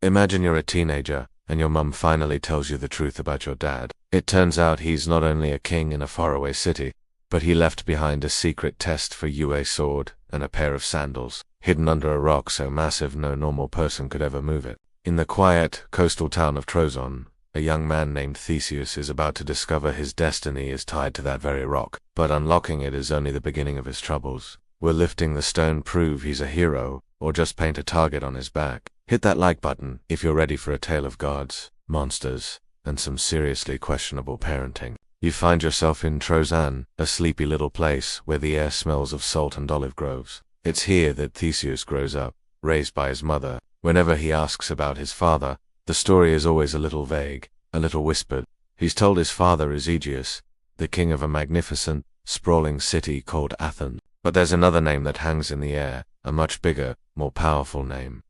Imagine you're a teenager, and your mum finally tells you the truth about your dad. It turns out he's not only a king in a faraway city, but he left behind a secret test for a sword and a pair of sandals, hidden under a rock so massive no normal person could ever move it. In the quiet, coastal town of Troezen, a young man named Theseus is about to discover his destiny is tied to that very rock, but unlocking it is only the beginning of his troubles. Will lifting the stone prove he's a hero, or just paint a target on his back? Hit that like button if you're ready for a tale of gods, monsters, and some seriously questionable parenting. You find yourself in Troezen, a sleepy little place where the air smells of salt and olive groves. It's here that Theseus grows up, raised by his mother. Whenever he asks about his father, the story is always a little vague, a little whispered. He's told his father is Aegeus, the king of a magnificent, sprawling city called Athens. But there's another name that hangs in the air, a much bigger, more powerful name.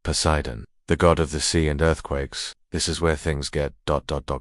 Poseidon, the god of the sea and earthquakes. This is where things get ...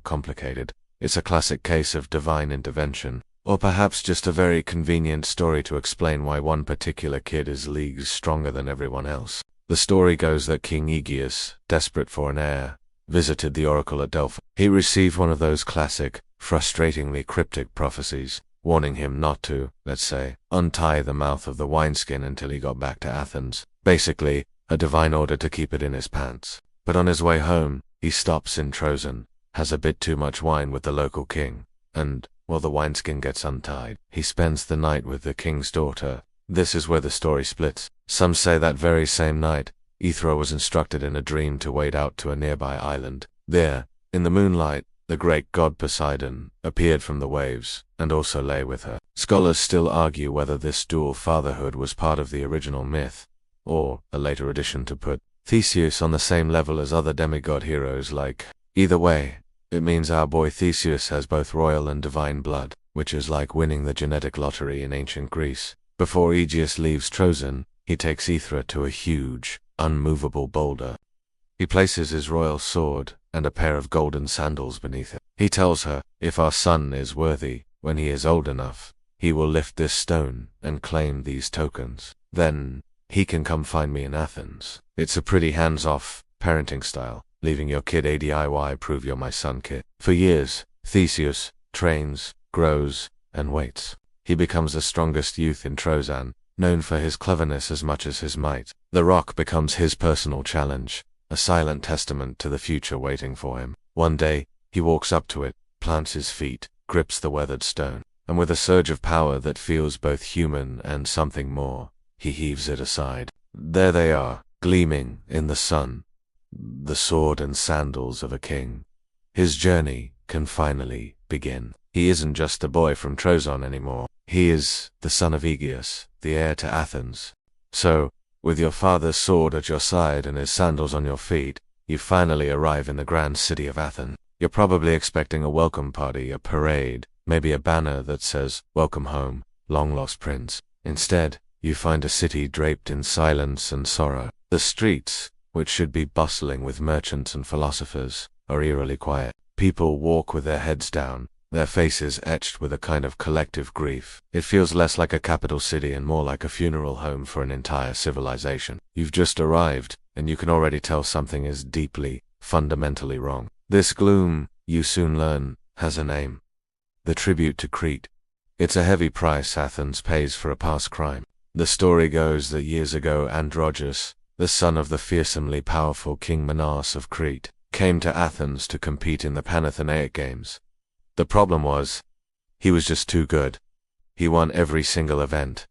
complicated. It's a classic case of divine intervention, or perhaps just a very convenient story to explain why one particular kid is leagues stronger than everyone else. The story goes that King Aegeus, desperate for an heir, visited the oracle at Delphi. He received one of those classic, frustratingly cryptic prophecies, warning him not to, let's say, untie the mouth of the wineskin until he got back to Athens. Basically, a divine order to keep it in his pants. But on his way home, he stops in Troezen, has a bit too much wine with the local king, and, while the wineskin gets untied, he spends the night with the king's daughter. This is where the story splits. Some say that very same night, Aethra was instructed in a dream to wade out to a nearby island. There, in the moonlight, the great god Poseidon appeared from the waves, and also lay with her. Scholars still argue whether this dual fatherhood was part of the original myth, or a later addition to put Theseus on the same level as other demigod heroes like. Either way, it means our boy Theseus has both royal and divine blood, which is like winning the genetic lottery in ancient Greece. Before Aegeus leaves Troezen, he takes Aethra to a huge, unmovable boulder. He places his royal sword and a pair of golden sandals beneath it. He tells her, if our son is worthy, when he is old enough, he will lift this stone and claim these tokens. Then, he can come find me in Athens. It's a pretty hands-off, parenting style, leaving your kid a DIY prove you're my son kit. For years, Theseus trains, grows, and waits. He becomes the strongest youth in Troezen, known for his cleverness as much as his might. The rock becomes his personal challenge, a silent testament to the future waiting for him. One day, he walks up to it, plants his feet, grips the weathered stone, and with a surge of power that feels both human and something more, he heaves it aside. There they are, gleaming in the sun, the sword and sandals of a king. His journey can finally begin. He isn't just a boy from Troezen anymore. He is the son of Aegeus, the heir to Athens. So, with your father's sword at your side and his sandals on your feet, you finally arrive in the grand city of Athens. You're probably expecting a welcome party, a parade, maybe a banner that says, "Welcome home, long-lost prince." Instead, you find a city draped in silence and sorrow. The streets, which should be bustling with merchants and philosophers, are eerily quiet. People walk with their heads down, their faces etched with a kind of collective grief. It feels less like a capital city and more like a funeral home for an entire civilization. You've just arrived, and you can already tell something is deeply, fundamentally wrong. This gloom, you soon learn, has a name. The tribute to Crete. It's a heavy price Athens pays for a past crime. The story goes that years ago Androgeus, the son of the fearsomely powerful King Minos of Crete, came to Athens to compete in the Panathenaic Games. The problem was, he was just too good. He won every single event,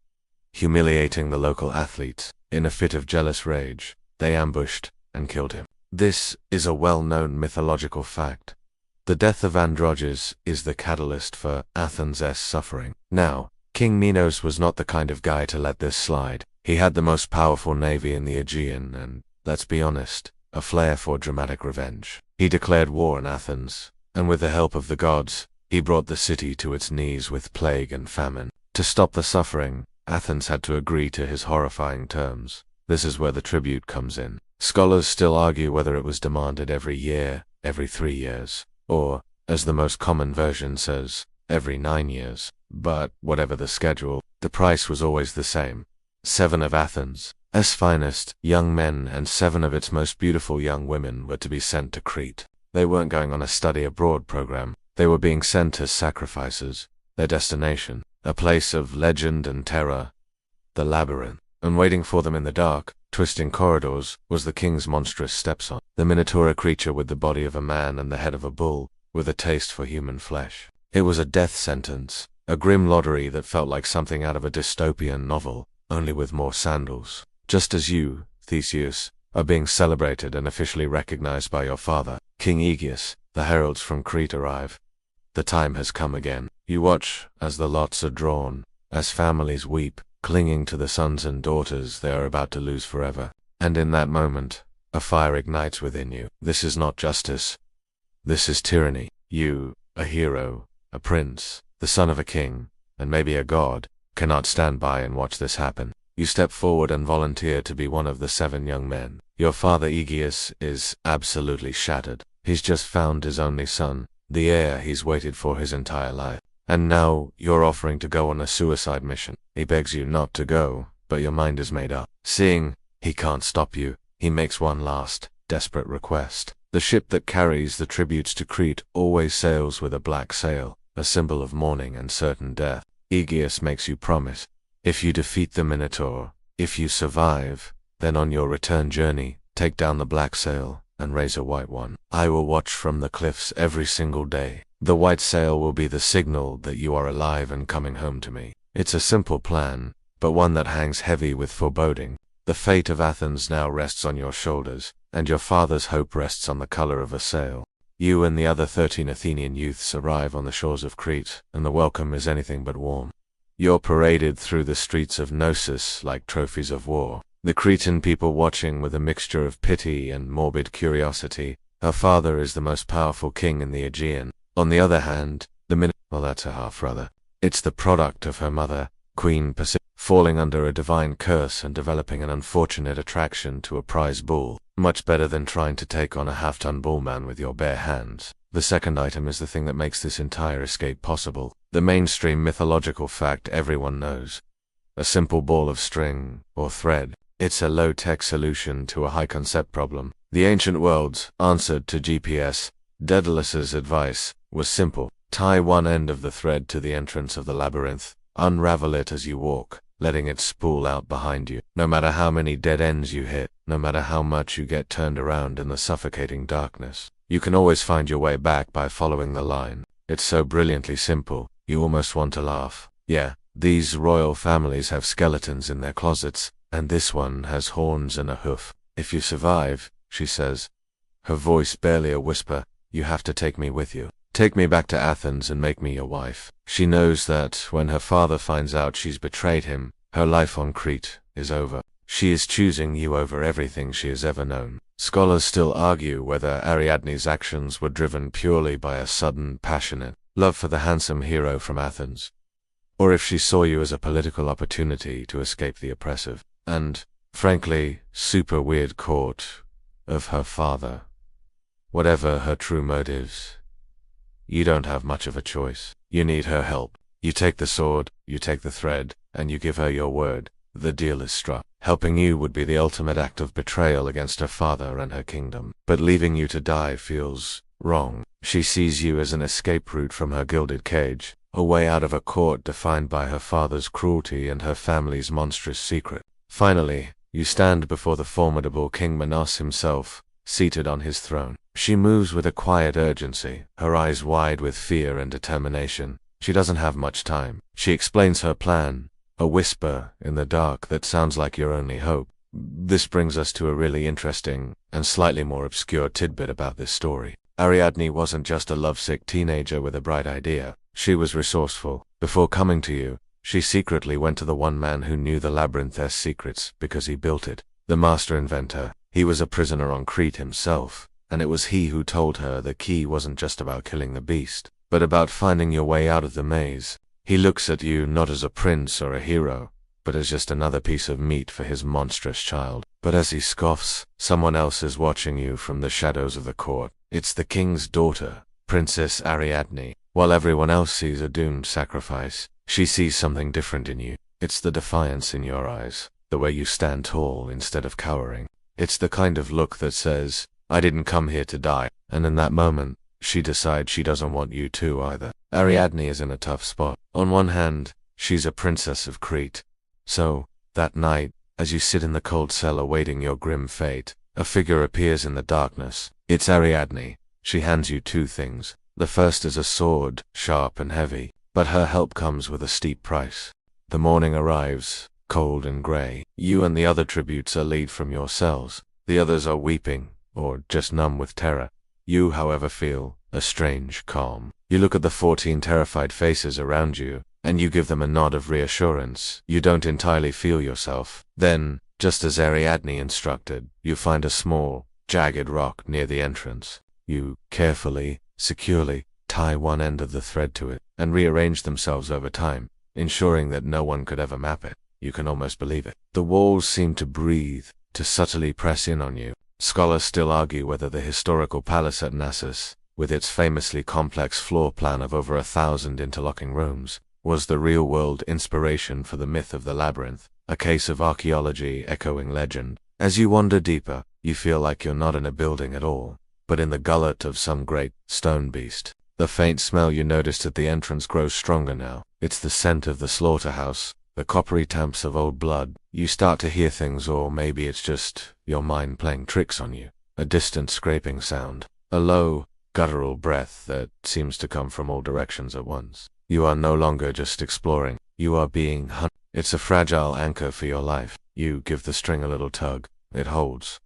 humiliating the local athletes. In a fit of jealous rage, they ambushed and killed him. This is a well-known mythological fact. The death of Androgeus is the catalyst for Athens' suffering. Now, King Minos was not the kind of guy to let this slide. He had the most powerful navy in the Aegean and, let's be honest, a flair for dramatic revenge. He declared war on Athens, and with the help of the gods, he brought the city to its knees with plague and famine. To stop the suffering, Athens had to agree to his horrifying terms. This is where the tribute comes in. Scholars still argue whether it was demanded every year, every 3 years, or, as the most common version says, every 9 years. But, whatever the schedule, the price was always the same. 7 of Athens, finest young men and 7 of its most beautiful young women were to be sent to Crete. They weren't going on a study abroad program. They were being sent as sacrifices. Their destination, a place of legend and terror, the labyrinth. And waiting for them in the dark, twisting corridors, was the king's monstrous stepson, the Minotaur creature with the body of a man and the head of a bull, with a taste for human flesh. It was a death sentence, a grim lottery that felt like something out of a dystopian novel, only with more sandals. Just as you, Theseus, are being celebrated and officially recognized by your father, King Aegeus, the heralds from Crete arrive. The time has come again. You watch as the lots are drawn, as families weep, clinging to the sons and daughters they are about to lose forever. And in that moment, a fire ignites within you. This is not justice. This is tyranny. You, a hero, a prince, the son of a king, and maybe a god, cannot stand by and watch this happen. You step forward and volunteer to be one of the 7 young men. Your father Aegeus is absolutely shattered. He's just found his only son, the heir he's waited for his entire life. And now you're offering to go on a suicide mission. He begs you not to go, but your mind is made up. Seeing he can't stop you, he makes one last, desperate request. The ship that carries the tributes to Crete always sails with a black sail, a symbol of mourning and certain death. Aegeus makes you promise, if you defeat the Minotaur, if you survive, then on your return journey, take down the black sail and raise a white one. I will watch from the cliffs every single day. The white sail will be the signal that you are alive and coming home to me. It's a simple plan, but one that hangs heavy with foreboding. The fate of Athens now rests on your shoulders, and your father's hope rests on the color of a sail. You and the other 13 Athenian youths arrive on the shores of Crete, and the welcome is anything but warm. You're paraded through the streets of Knossos like trophies of war. The Cretan people watching with a mixture of pity and morbid curiosity. Her father is the most powerful king in the Aegean. On the other hand, well, that's her half-brother. It's the product of her mother, Queen Pacific, falling under a divine curse and developing an unfortunate attraction to a prize bull. Much better than trying to take on a half-ton bullman with your bare hands. The second item is the thing that makes this entire escape possible. The mainstream mythological fact everyone knows. A simple ball of string, or thread. It's a low-tech solution to a high-concept problem. The ancient world's answer to GPS, Daedalus's advice, was simple. Tie one end of the thread to the entrance of the labyrinth, unravel it as you walk, letting it spool out behind you. No matter how many dead ends you hit, no matter how much you get turned around in the suffocating darkness, you can always find your way back by following the line. It's so brilliantly simple, you almost want to laugh. Yeah, these royal families have skeletons in their closets, and this one has horns and a hoof. If you survive, she says, her voice barely a whisper, you have to take me with you. Take me back to Athens and make me your wife. She knows that when her father finds out she's betrayed him, her life on Crete is over. She is choosing you over everything she has ever known. Scholars still argue whether Ariadne's actions were driven purely by a sudden, passionate love for the handsome hero from Athens, or if she saw you as a political opportunity to escape the oppressive and, frankly, super weird court of her father. Whatever her true motives, you don't have much of a choice. You need her help. You take the sword, you take the thread, and you give her your word. The deal is struck. Helping you would be the ultimate act of betrayal against her father and her kingdom. But leaving you to die feels wrong. She sees you as an escape route from her gilded cage, a way out of a court defined by her father's cruelty and her family's monstrous secret. Finally, you stand before the formidable King Minos himself, seated on his throne. She moves with a quiet urgency, her eyes wide with fear and determination. She doesn't have much time. She explains her plan, a whisper in the dark that sounds like your only hope. This brings us to a really interesting and slightly more obscure tidbit about this story. Ariadne wasn't just a lovesick teenager with a bright idea. She was resourceful. Before coming to you, she secretly went to the one man who knew the labyrinth's secrets because he built it, the master inventor. He was a prisoner on Crete himself, and it was he who told her the key wasn't just about killing the beast, but about finding your way out of the maze. He looks at you not as a prince or a hero, but as just another piece of meat for his monstrous child. But as he scoffs, someone else is watching you from the shadows of the court. It's the king's daughter, Princess Ariadne. While everyone else sees a doomed sacrifice, she sees something different in you. It's the defiance in your eyes, the way you stand tall instead of cowering. It's the kind of look that says, I didn't come here to die, and in that moment, she decides she doesn't want you to either. Ariadne is in a tough spot. On one hand, she's a princess of Crete. So, that night, as you sit in the cold cell awaiting your grim fate, a figure appears in the darkness. It's Ariadne. She hands you two things. The first is a sword, sharp and heavy, but her help comes with a steep price. The morning arrives, cold and grey. You and the other tributes are lead from your cells. The others are weeping, or just numb with terror. You, however, feel a strange calm. You look at the 14 terrified faces around you, and you give them a nod of reassurance. You don't entirely feel yourself. Then, just as Ariadne instructed, you find a small, jagged rock near the entrance. You carefully, securely, tie one end of the thread to it, and rearrange themselves over time, ensuring that no one could ever map it. You can almost believe it. The walls seem to breathe, to subtly press in on you. Scholars still argue whether the historical palace at Knossos, with its famously complex floor plan of over 1,000 interlocking rooms, was the real-world inspiration for the myth of the labyrinth, a case of archaeology echoing legend. As you wander deeper, you feel like you're not in a building at all, but in the gullet of some great stone beast. The faint smell you noticed at the entrance grows stronger now. It's the scent of the slaughterhouse, the coppery tamps of old blood. You start to hear things, or maybe it's just your mind playing tricks on you. A distant scraping sound, a low, guttural breath that seems to come from all directions at once. You are no longer just exploring, you are being hunted. It's a fragile anchor for your life. You give the string a little tug. It holds.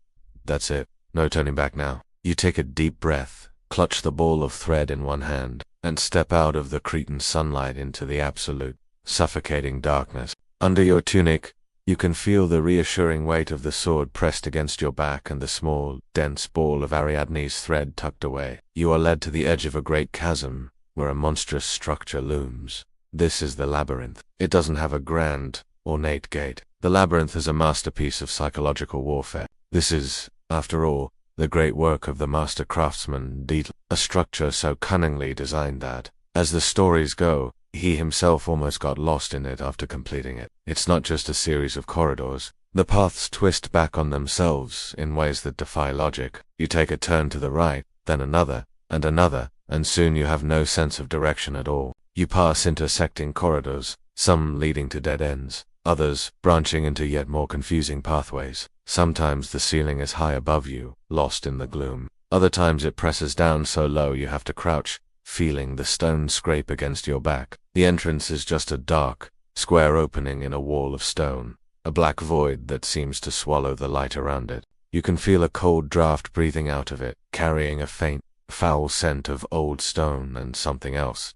That's it. No turning back now. You take a deep breath, clutch the ball of thread in one hand, and step out of the Cretan sunlight into the absolute, suffocating darkness. Under your tunic, you can feel the reassuring weight of the sword pressed against your back and the small, dense ball of Ariadne's thread tucked away. You are led to the edge of a great chasm, where a monstrous structure looms. This is the labyrinth. It doesn't have a grand, ornate gate. The labyrinth is a masterpiece of psychological warfare. This is, after all, the great work of the master craftsman Daedalus, a structure so cunningly designed that, as the stories go, he himself almost got lost in it after completing it. It's not just a series of corridors. The paths twist back on themselves in ways that defy logic. You take a turn to the right, then another, and soon you have no sense of direction at all. You pass intersecting corridors, some leading to dead ends, others branching into yet more confusing pathways. Sometimes the ceiling is high above you, lost in the gloom. Other times it presses down so low you have to crouch, feeling the stone scrape against your back. The entrance is just a dark, square opening in a wall of stone, a black void that seems to swallow the light around it. You can feel a cold draft breathing out of it, carrying a faint, foul scent of old stone and something else,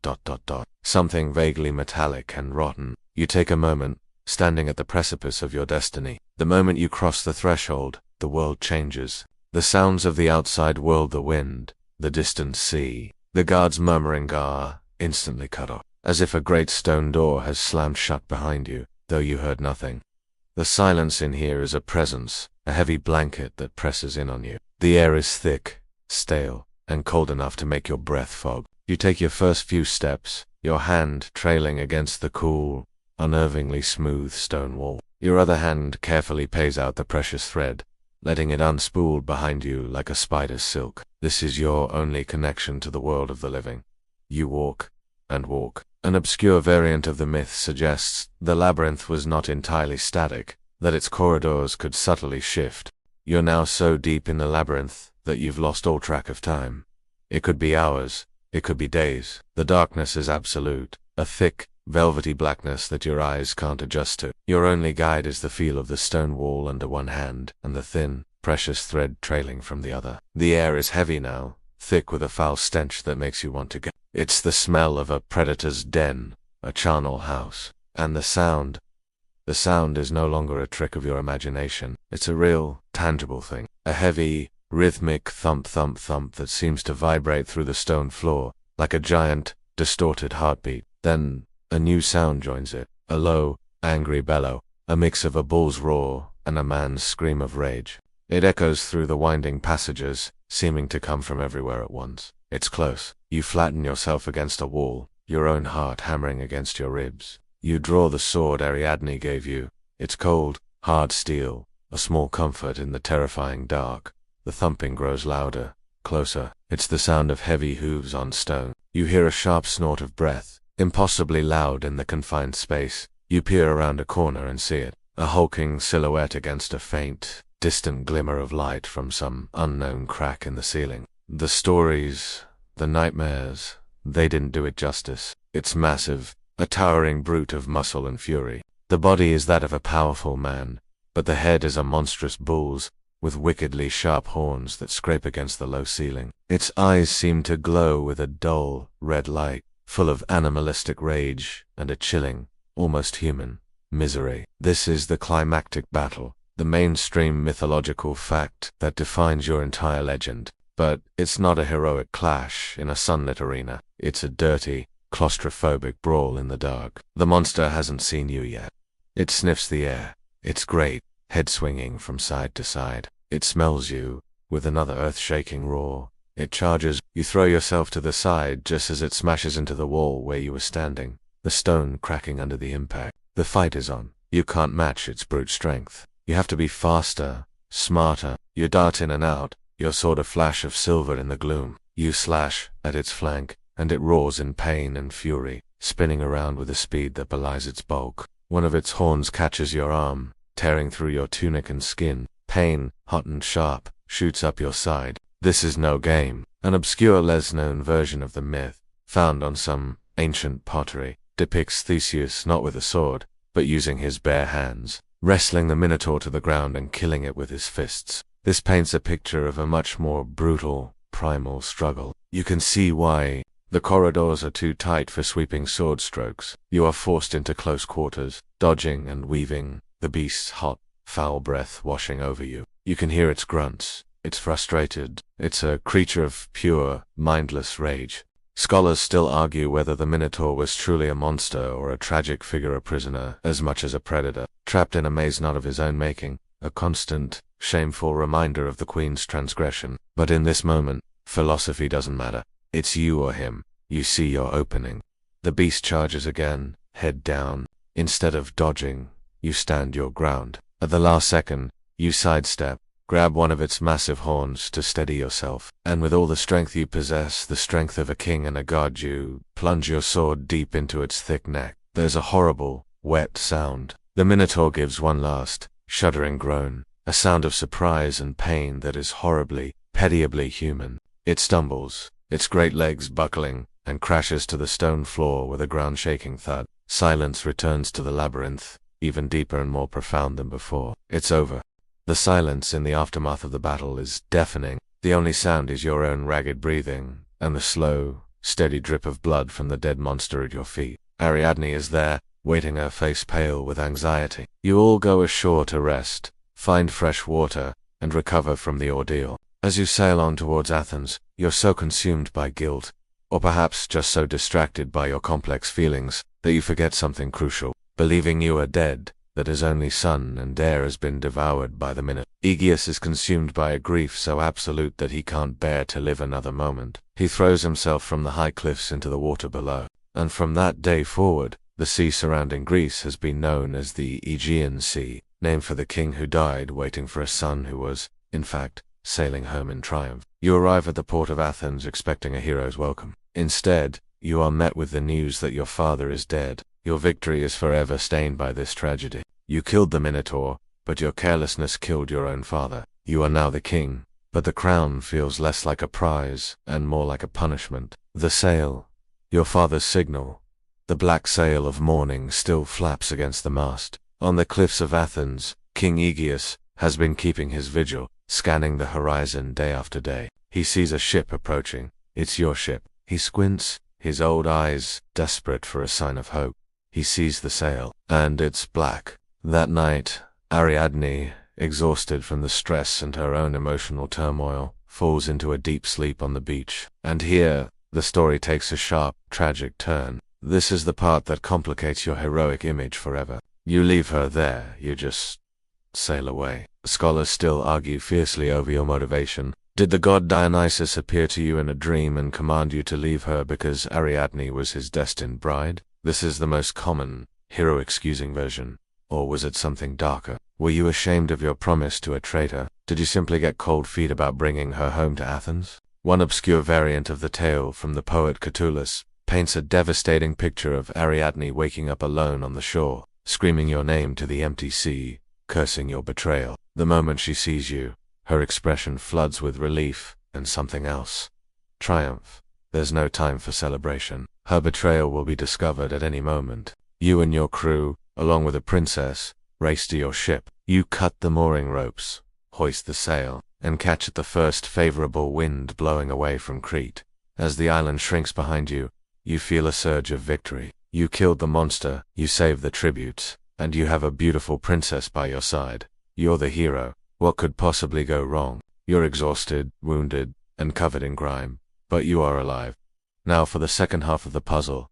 something vaguely metallic and rotten. You take a moment, standing at the precipice of your destiny. The moment you cross the threshold, the world changes. The sounds of the outside world, the wind, the distant sea, the guards murmuring are instantly cut off, as if a great stone door has slammed shut behind you, though you heard nothing. The silence in here is a presence, a heavy blanket that presses in on you. The air is thick, stale, and cold enough to make your breath fog. You take your first few steps, your hand trailing against the cool, unnervingly smooth stone wall. Your other hand carefully pays out the precious thread, letting it unspool behind you like a spider's silk. This is your only connection to the world of the living. You walk, and walk. An obscure variant of the myth suggests the labyrinth was not entirely static, that its corridors could subtly shift. You're now so deep in the labyrinth that you've lost all track of time. It could be hours, it could be days. The darkness is absolute, a thick, velvety blackness that your eyes can't adjust to. Your only guide is the feel of the stone wall under one hand and the thin, precious thread trailing from the other. The air is heavy now, thick with a foul stench that makes you want to go. It's the smell of a predator's den, a charnel house. And the sound is no longer a trick of your imagination. It's a real, tangible thing. A heavy, rhythmic thump-thump-thump that seems to vibrate through the stone floor, like a giant, distorted heartbeat. Then, a new sound joins it. A low, angry bellow, a mix of a bull's roar and a man's scream of rage. It echoes through the winding passages, seeming to come from everywhere at once. It's close. You flatten yourself against a wall, your own heart hammering against your ribs. You draw the sword Ariadne gave you. It's cold, hard steel, a small comfort in the terrifying dark. The thumping grows louder, closer. It's the sound of heavy hooves on stone. You hear a sharp snort of breath, impossibly loud in the confined space. You peer around a corner and see it, a hulking silhouette against a faint, distant glimmer of light from some unknown crack in the ceiling. The stories, the nightmares, they didn't do it justice. It's massive, a towering brute of muscle and fury. The body is that of a powerful man, but the head is a monstrous bull's, with wickedly sharp horns that scrape against the low ceiling. Its eyes seem to glow with a dull, red light, full of animalistic rage and a chilling, almost human, misery. This is the climactic battle, the mainstream mythological fact that defines your entire legend. But it's not a heroic clash in a sunlit arena. It's a dirty, claustrophobic brawl in the dark. The monster hasn't seen you yet. It sniffs the air. It's great, head swinging from side to side. It smells you, with another earth-shaking roar. It charges. You throw yourself to the side just as it smashes into the wall where you were standing, the stone cracking under the impact. The fight is on. You can't match its brute strength. You have to be faster, smarter. You dart in and out, your sword a flash of silver in the gloom. You slash at its flank, and it roars in pain and fury, spinning around with a speed that belies its bulk. One of its horns catches your arm, tearing through your tunic and skin. Pain, hot and sharp, shoots up your side. This is no game. An obscure less-known version of the myth, found on some ancient pottery, depicts Theseus not with a sword, but using his bare hands, wrestling the Minotaur to the ground and killing it with his fists. This paints a picture of a much more brutal, primal struggle. You can see why. The corridors are too tight for sweeping sword strokes. You are forced into close quarters, dodging and weaving, the beast's hot, foul breath washing over you. You can hear its grunts. It's frustrated. It's a creature of pure, mindless rage. Scholars still argue whether the Minotaur was truly a monster or a tragic figure, a prisoner, as much as a predator, trapped in a maze not of his own making, a constant, shameful reminder of the Queen's transgression. But in this moment, philosophy doesn't matter. It's you or him. You see your opening. The beast charges again, head down. Instead of dodging, you stand your ground. At the last second, you sidestep, grab one of its massive horns to steady yourself, and with all the strength you possess, the strength of a king and a god, you plunge your sword deep into its thick neck. There's a horrible, wet sound. The Minotaur gives one last, shuddering groan, a sound of surprise and pain that is horribly, pitiably human. It stumbles, its great legs buckling, and crashes to the stone floor with a ground-shaking thud. Silence returns to the labyrinth, even deeper and more profound than before. It's over. The silence in the aftermath of the battle is deafening. The only sound is your own ragged breathing, and the slow, steady drip of blood from the dead monster at your feet. Ariadne is there, waiting, her face pale with anxiety. You all go ashore to rest, find fresh water, and recover from the ordeal. As you sail on towards Athens, you're so consumed by guilt, or perhaps just so distracted by your complex feelings, that you forget something crucial. Believing you are dead, that his only son and heir has been devoured by the Minotaur. Aegeus is consumed by a grief so absolute that he can't bear to live another moment. He throws himself from the high cliffs into the water below, and from that day forward, the sea surrounding Greece has been known as the Aegean Sea, named for the king who died waiting for a son who was, in fact, sailing home in triumph. You arrive at the port of Athens expecting a hero's welcome. Instead, you are met with the news that your father is dead. Your victory is forever stained by this tragedy. You killed the Minotaur, but your carelessness killed your own father. You are now the king, but the crown feels less like a prize and more like a punishment. The sail, your father's signal, the black sail of mourning still flaps against the mast. On the cliffs of Athens, King Aegeus has been keeping his vigil, scanning the horizon day after day. He sees a ship approaching. It's your ship. He squints, his old eyes desperate for a sign of hope. He sees the sail, and it's black. That night, Ariadne, exhausted from the stress and her own emotional turmoil, falls into a deep sleep on the beach. And here, the story takes a sharp, tragic turn. This is the part that complicates your heroic image forever. You leave her there, you just sail away. Scholars still argue fiercely over your motivation. Did the god Dionysus appear to you in a dream and command you to leave her because Ariadne was his destined bride? This is the most common, hero-excusing version. Or was it something darker? Were you ashamed of your promise to a traitor? Did you simply get cold feet about bringing her home to Athens? One obscure variant of the tale from the poet Catullus paints a devastating picture of Ariadne waking up alone on the shore, screaming your name to the empty sea, cursing your betrayal. The moment she sees you, her expression floods with relief and something else. Triumph. There's no time for celebration. Her betrayal will be discovered at any moment. You and your crew, along with the princess, race to your ship. You cut the mooring ropes, hoist the sail, and catch at the first favorable wind blowing away from Crete. As the island shrinks behind you, you feel a surge of victory. You killed the monster, you saved the tributes, and you have a beautiful princess by your side. You're the hero. What could possibly go wrong? You're exhausted, wounded, and covered in grime, but you are alive. Now for the second half of the puzzle.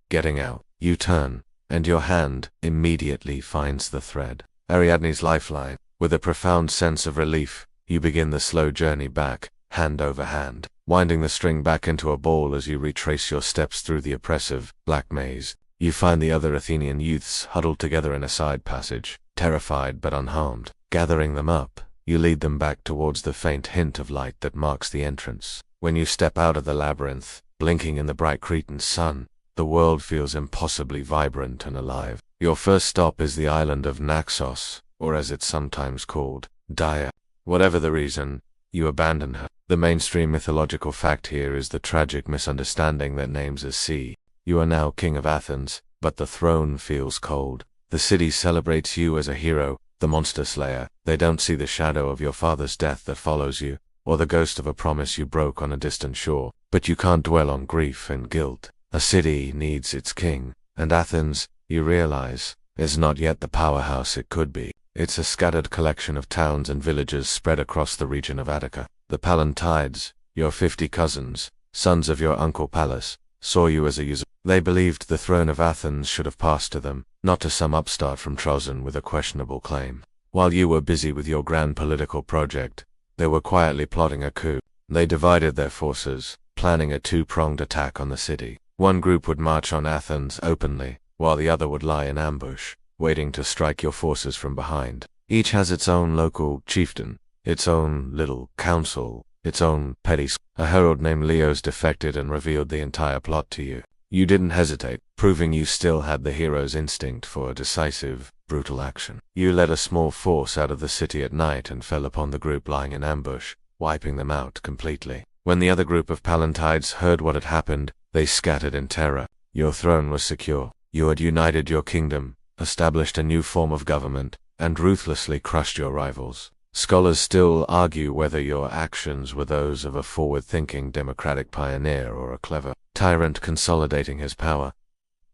Getting out. You turn, and your hand immediately finds the thread. Ariadne's lifeline. With a profound sense of relief, you begin the slow journey back, hand over hand, winding the string back into a ball as you retrace your steps through the oppressive, black maze. You find the other Athenian youths huddled together in a side passage, terrified but unharmed. Gathering them up, you lead them back towards the faint hint of light that marks the entrance. When you step out of the labyrinth, blinking in the bright Cretan sun, the world feels impossibly vibrant and alive. Your first stop is the island of Naxos, or as it's sometimes called, Dia. Whatever the reason, you abandon her. The mainstream mythological fact here is the tragic misunderstanding that names a sea. You are now king of Athens, but the throne feels cold. The city celebrates you as a hero, the monster slayer. They don't see the shadow of your father's death that follows you, or the ghost of a promise you broke on a distant shore. But you can't dwell on grief and guilt. A city needs its king, and Athens, you realize, is not yet the powerhouse it could be. It's a scattered collection of towns and villages spread across the region of Attica. The Pallantides, your 50 cousins, sons of your uncle Pallas, saw you as a usurper. They believed the throne of Athens should have passed to them, not to some upstart from Trozen with a questionable claim. While you were busy with your grand political project, they were quietly plotting a coup. They divided their forces, planning a two-pronged attack on the city. One group would march on Athens openly, while the other would lie in ambush, waiting to strike your forces from behind. Each has its own local chieftain, its own little council, its own petty. A herald named Leos defected and revealed the entire plot to you. You didn't hesitate, proving you still had the hero's instinct for decisive, brutal action. You led a small force out of the city at night and fell upon the group lying in ambush, wiping them out completely. When the other group of Pallantides heard what had happened, they scattered in terror. Your throne was secure. You had united your kingdom, established a new form of government, and ruthlessly crushed your rivals. Scholars still argue whether your actions were those of a forward-thinking democratic pioneer or a clever tyrant consolidating his power.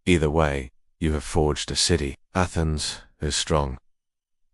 Either way, you have forged a city. Athens is strong.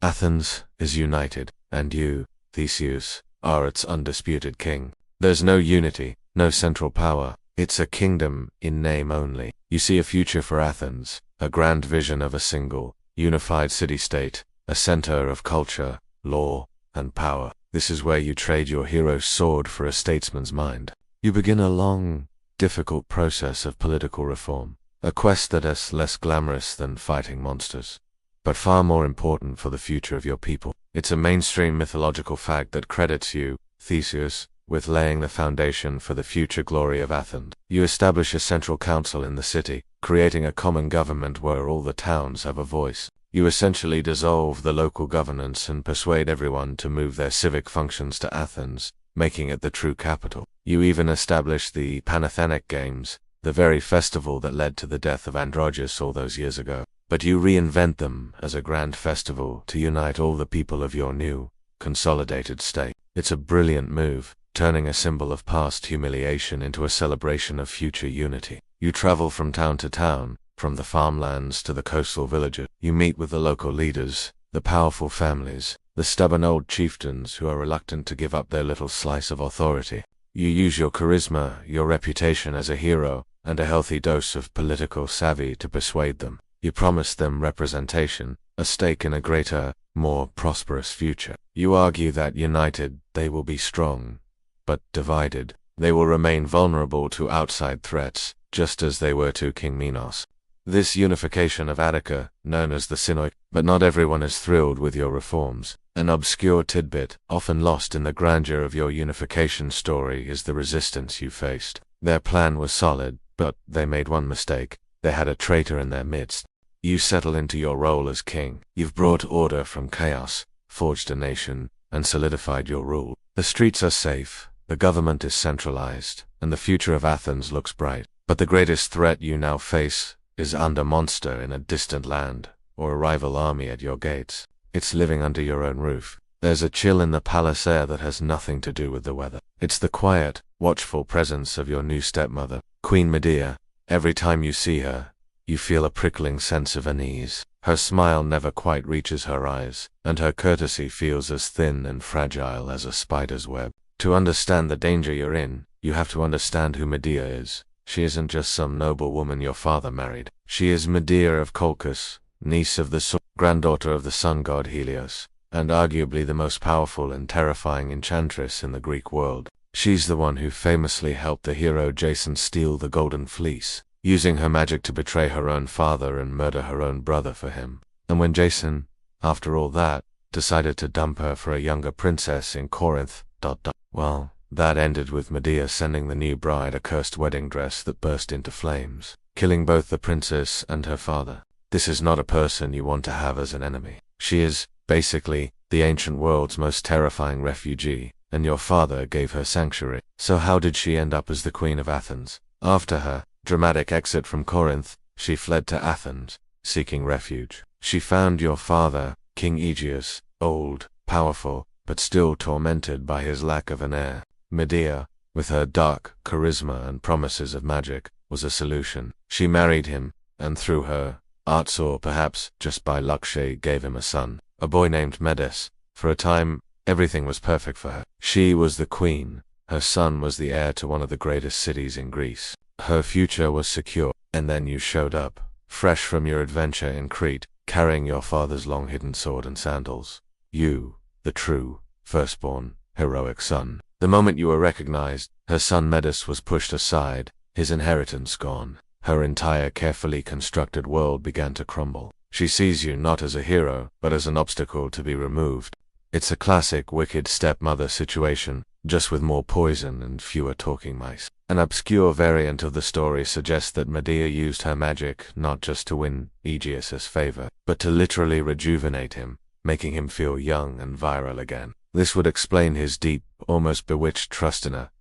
Athens is united, and you, Theseus, are its undisputed king. There's no unity, no central power. It's a kingdom in name only. You see a future for Athens, a grand vision of a single, unified city-state, a center of culture, law, and power. This is where you trade your hero's sword for a statesman's mind. You begin a long, difficult process of political reform, a quest that is less glamorous than fighting monsters, but far more important for the future of your people. It's a mainstream mythological fact that credits you, Theseus, with laying the foundation for the future glory of Athens. You establish a central council in the city, creating a common government where all the towns have a voice. You essentially dissolve the local governance and persuade everyone to move their civic functions to Athens, making it the true capital. You even establish the Panathenaic Games, the very festival that led to the death of Androgeus all those years ago. But you reinvent them as a grand festival to unite all the people of your new, consolidated state. It's a brilliant move, turning a symbol of past humiliation into a celebration of future unity. You travel from town to town, from the farmlands to the coastal villages. You meet with the local leaders, the powerful families, the stubborn old chieftains who are reluctant to give up their little slice of authority. You use your charisma, your reputation as a hero, and a healthy dose of political savvy to persuade them. You promise them representation, a stake in a greater, more prosperous future. You argue that united, they will be strong, but divided, they will remain vulnerable to outside threats, just as they were to King Minos. this unification of Attica, known as the Synoi, but not everyone is thrilled with your reforms. An obscure tidbit, often lost in the grandeur of your unification story, is the resistance you faced. Their plan was solid, but they made one mistake. They had a traitor in their midst. You settle into your role as king. You've brought order from chaos, forged a nation, and solidified your rule. The streets are safe, the government is centralized, and the future of Athens looks bright. But the greatest threat you now face is under monster in a distant land, or a rival army at your gates. It's living under your own roof. There's a chill in the palace air that has nothing to do with the weather. It's the quiet, watchful presence of your new stepmother, Queen Medea. Every time you see her, you feel a prickling sense of unease. Her smile never quite reaches her eyes, and her courtesy feels as thin and fragile as a spider's web. To understand the danger you're in, you have to understand who Medea is. She isn't just some noble woman your father married. She is Medea of Colchis, niece of the sun, granddaughter of the sun god Helios, and arguably the most powerful and terrifying enchantress in the Greek world. She's the one who famously helped the hero Jason steal the Golden Fleece, using her magic to betray her own father and murder her own brother for him. And when Jason, after all that, decided to dump her for a younger princess in Corinth, well, that ended with Medea sending the new bride a cursed wedding dress that burst into flames, killing both the princess and her father. This is not a person you want to have as an enemy. She is, basically, the ancient world's most terrifying refugee, and your father gave her sanctuary. So how did she end up as the Queen of Athens? After her dramatic exit from Corinth, she fled to Athens, seeking refuge. She found your father, King Aegeus, old, powerful, but still tormented by his lack of an heir. Medea, with her dark charisma and promises of magic, was a solution. She married him, and through her arts, or perhaps just by luck, she gave him a son, a boy named Medes. For a time, everything was perfect for her. She was the queen. Her son was the heir to one of the greatest cities in Greece. Her future was secure. And then you showed up, fresh from your adventure in Crete, carrying your father's long-hidden sword and sandals. You, the true, firstborn, heroic son. The moment you were recognized, her son Medes was pushed aside, his inheritance gone. Her entire carefully constructed world began to crumble. She sees you not as a hero, but as an obstacle to be removed. It's a classic wicked stepmother situation, just with more poison and fewer talking mice. An obscure variant of the story suggests that Medea used her magic not just to win Aegeus' favor, but to literally rejuvenate him, making him feel young and virile again. This would explain his deep, almost bewitched trust in her,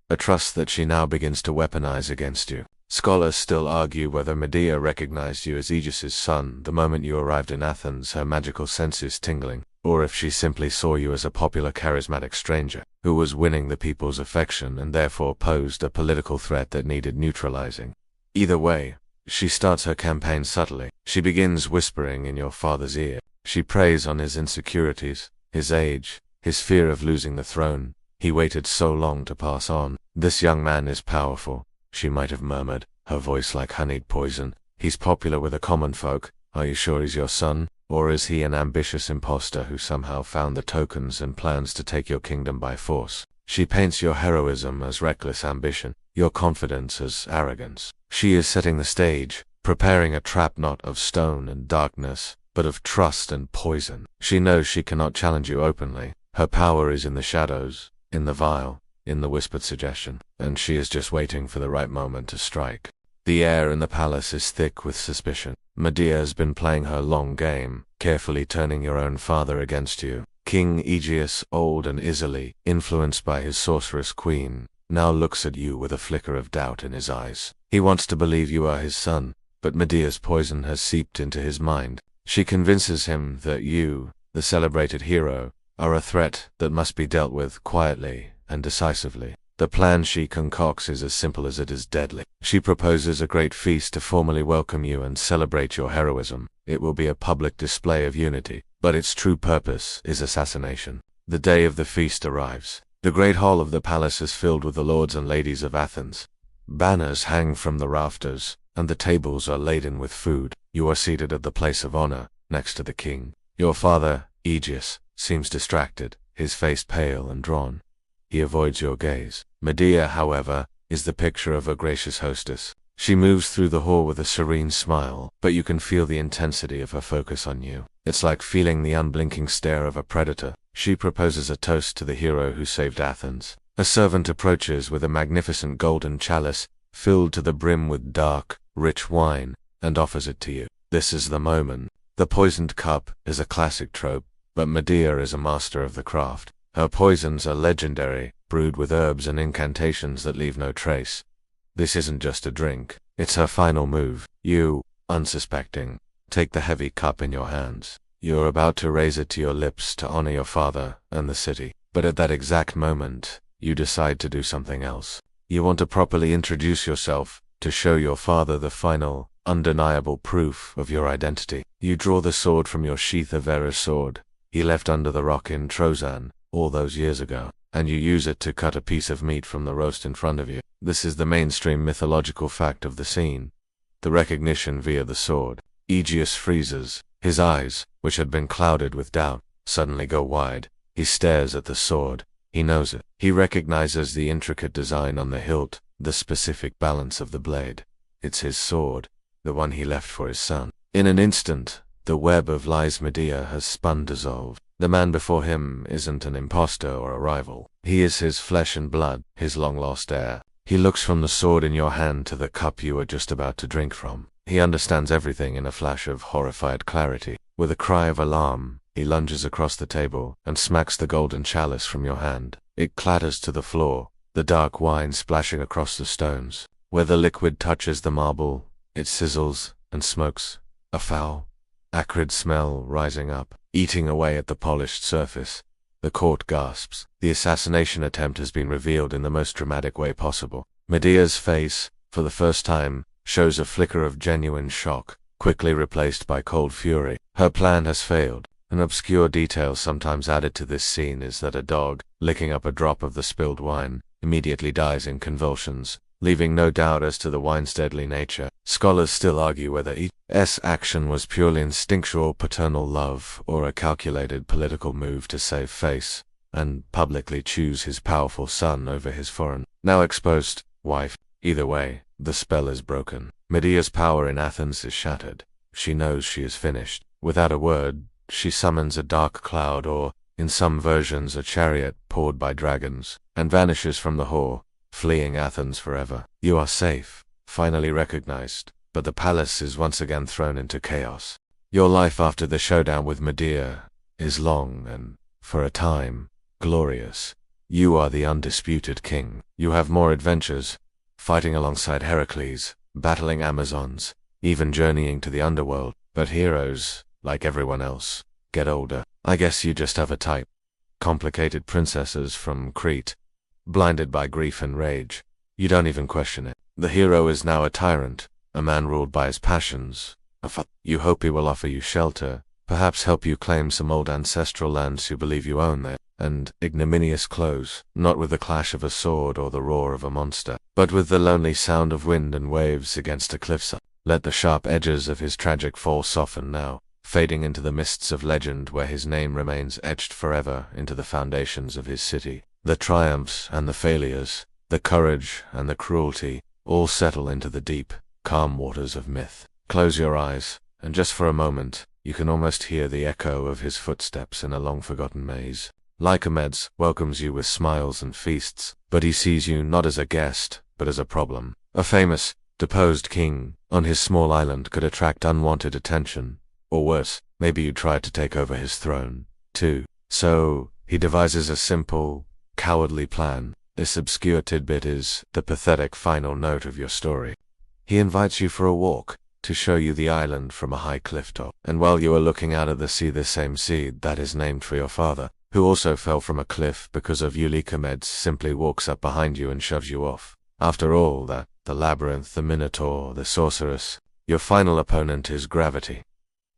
a trust that she now begins to weaponize against you. Scholars still argue whether Medea recognized you as Aegeus' son the moment you arrived in Athens, her magical senses tingling, or if she simply saw you as a popular charismatic stranger who was winning the people's affection and therefore posed a political threat that needed neutralizing. Either way, she starts her campaign subtly. She begins whispering in your father's ear. She preys on his insecurities, his age, his fear of losing the throne. He waited so long to pass on. This young man is powerful, she might have murmured, her voice like honeyed poison. He's popular with the common folk. Are you sure he's your son? Or is he an ambitious impostor who somehow found the tokens and plans to take your kingdom by force? She paints your heroism as reckless ambition, your confidence as arrogance. She is setting the stage, preparing a trap not of stone and darkness, but of trust and poison. She knows she cannot challenge you openly. Her power is in the shadows, in the vial, in the whispered suggestion, and she is just waiting for the right moment to strike. The air in the palace is thick with suspicion. Medea has been playing her long game, carefully turning your own father against you. King Aegeus, old and easily influenced by his sorceress queen, now looks at you with a flicker of doubt in his eyes. He wants to believe you are his son, but Medea's poison has seeped into his mind. She convinces him that you, the celebrated hero, are a threat that must be dealt with quietly and decisively. The plan she concocts is as simple as it is deadly. She proposes a great feast to formally welcome you and celebrate your heroism. It will be a public display of unity, but its true purpose is assassination. The day of the feast arrives. The great hall of the palace is filled with the lords and ladies of Athens. Banners hang from the rafters, and the tables are laden with food. You are seated at the place of honor, next to the king. Your father, Aegeus, seems distracted, his face pale and drawn. He avoids your gaze. Medea, however, is the picture of a gracious hostess. She moves through the hall with a serene smile, but you can feel the intensity of her focus on you. It's like feeling the unblinking stare of a predator. She proposes a toast to the hero who saved Athens. A servant approaches with a magnificent golden chalice filled to the brim with dark, rich wine, and offers it to you. This is the moment. The poisoned cup is a classic trope, but Medea is a master of the craft. Her poisons are legendary, brewed with herbs and incantations that leave no trace. This isn't just a drink, it's her final move. You, unsuspecting, take the heavy cup in your hands. You're about to raise it to your lips to honor your father and the city. But at that exact moment, you decide to do something else. You want to properly introduce yourself, to show your father the final, undeniable proof of your identity. You draw the sword from your sheath, of Vera's sword he left under the rock in Troezen all those years ago, and you use it to cut a piece of meat from the roast in front of you. This is the mainstream mythological fact of the scene. The recognition via the sword. Aegeus freezes. His eyes, which had been clouded with doubt, suddenly go wide. He stares at the sword. He knows it. He recognizes the intricate design on the hilt, the specific balance of the blade. It's his sword, the one he left for his son. In an instant, the web of lies Medea has spun dissolved. The man before him isn't an impostor or a rival. He is his flesh and blood, his long-lost heir. He looks from the sword in your hand to the cup you were just about to drink from. He understands everything in a flash of horrified clarity. With a cry of alarm, he lunges across the table and smacks the golden chalice from your hand. It clatters to the floor, the dark wine splashing across the stones. Where the liquid touches the marble, it sizzles and smokes, a foul, acrid smell rising up, eating away at the polished surface. The court gasps. The assassination attempt has been revealed in the most dramatic way possible. Medea's face, for the first time, shows a flicker of genuine shock, quickly replaced by cold fury. Her plan has failed. An obscure detail sometimes added to this scene is that a dog, licking up a drop of the spilled wine, immediately dies in convulsions, leaving no doubt as to the wine's deadly nature. Scholars still argue whether each's action was purely instinctual paternal love or a calculated political move to save face and publicly choose his powerful son over his foreign, now exposed, wife. Either way, the spell is broken. Medea's power in Athens is shattered. She knows she is finished. Without a word, she summons a dark cloud or, in some versions, a chariot pulled by dragons, and vanishes from the hall, fleeing Athens forever. You are safe, finally recognized, but the palace is once again thrown into chaos. Your life after the showdown with Medea is long and, for a time, glorious. You are the undisputed king. You have more adventures, fighting alongside Heracles, battling Amazons, even journeying to the underworld. But heroes, like everyone else, get older. I guess you just have a type. Complicated princesses from Crete, blinded by grief and rage. You don't even question it. The hero is now a tyrant, a man ruled by his passions. You hope he will offer you shelter, perhaps help you claim some old ancestral lands you believe you own there, and ignominious close, not with the clash of a sword or the roar of a monster, but with the lonely sound of wind and waves against a cliffside. Let the sharp edges of his tragic fall soften now, fading into the mists of legend where his name remains etched forever into the foundations of his city. The triumphs and the failures, the courage and the cruelty, all settle into the deep, calm waters of myth. Close your eyes, and just for a moment, you can almost hear the echo of his footsteps in a long-forgotten maze. Lycomedes welcomes you with smiles and feasts, but he sees you not as a guest, but as a problem. A famous, deposed king on his small island could attract unwanted attention. Or worse, maybe you tried to take over his throne, too. So, he devises a simple, cowardly plan. This obscure tidbit is the pathetic final note of your story. He invites you for a walk, to show you the island from a high cliff top. And while you are looking out at the sea, the same sea that is named for your father, who also fell from a cliff because of you, Lycomedes simply walks up behind you and shoves you off. After all that, the labyrinth, the minotaur, the sorceress, your final opponent is gravity.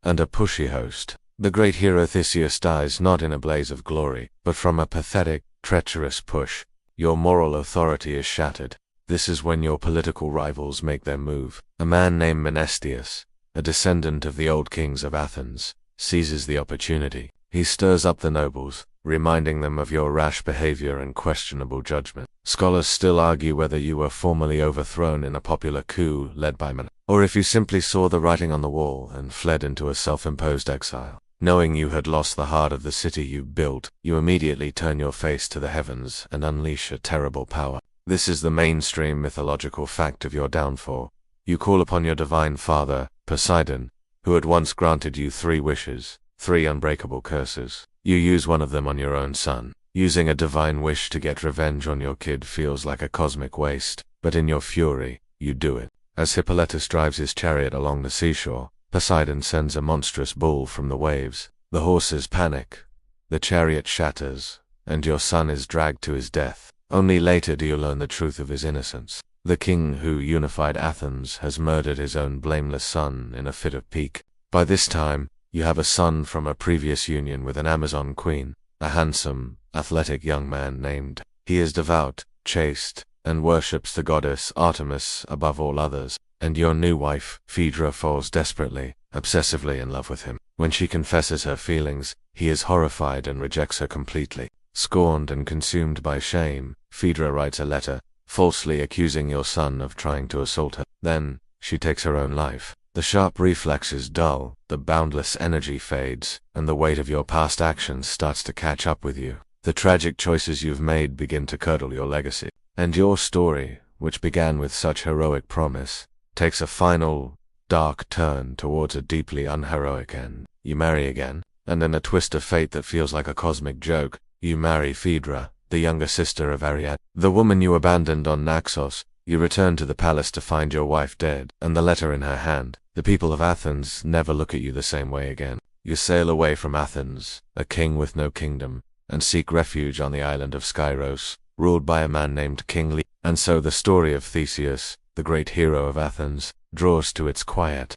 And a pushy host. The great hero Theseus dies not in a blaze of glory, but from a pathetic, treacherous push. Your moral authority is shattered. This is when your political rivals make their move. A man named Menesthius, a descendant of the old kings of Athens, seizes the opportunity. He stirs up the nobles, reminding them of your rash behavior and questionable judgment. Scholars still argue whether you were formally overthrown in a popular coup led by men, or if you simply saw the writing on the wall and fled into a self-imposed exile. Knowing you had lost the heart of the city you built, you immediately turn your face to the heavens and unleash a terrible power. This is the mainstream mythological fact of your downfall. You call upon your divine father, Poseidon, who had once granted you 3 wishes, 3 unbreakable curses. You use one of them on your own son. Using a divine wish to get revenge on your kid feels like a cosmic waste, but in your fury, you do it. As Hippolytus drives his chariot along the seashore, Poseidon sends a monstrous bull from the waves. The horses panic, the chariot shatters, and your son is dragged to his death. Only later do you learn the truth of his innocence. The king who unified Athens has murdered his own blameless son in a fit of pique. By this time, you have a son from a previous union with an Amazon queen, a handsome, athletic young man named. He is devout, chaste, and worships the goddess Artemis above all others. And your new wife, Phaedra, falls desperately, obsessively in love with him. When she confesses her feelings, he is horrified and rejects her completely. Scorned and consumed by shame, Phaedra writes a letter, falsely accusing your son of trying to assault her. Then, she takes her own life. The sharp reflexes dull, the boundless energy fades, and the weight of your past actions starts to catch up with you. The tragic choices you've made begin to curdle your legacy. And your story, which began with such heroic promise, takes a final, dark turn towards a deeply unheroic end. You marry again, and in a twist of fate that feels like a cosmic joke, you marry Phaedra, the younger sister of Ariadne, the woman you abandoned on Naxos. You return to the palace to find your wife dead, and the letter in her hand. The people of Athens never look at you the same way again. You sail away from Athens, a king with no kingdom, and seek refuge on the island of Skyros, ruled by a man named King Lear. And so the story of Theseus, the great hero of Athens, draws to its quiet,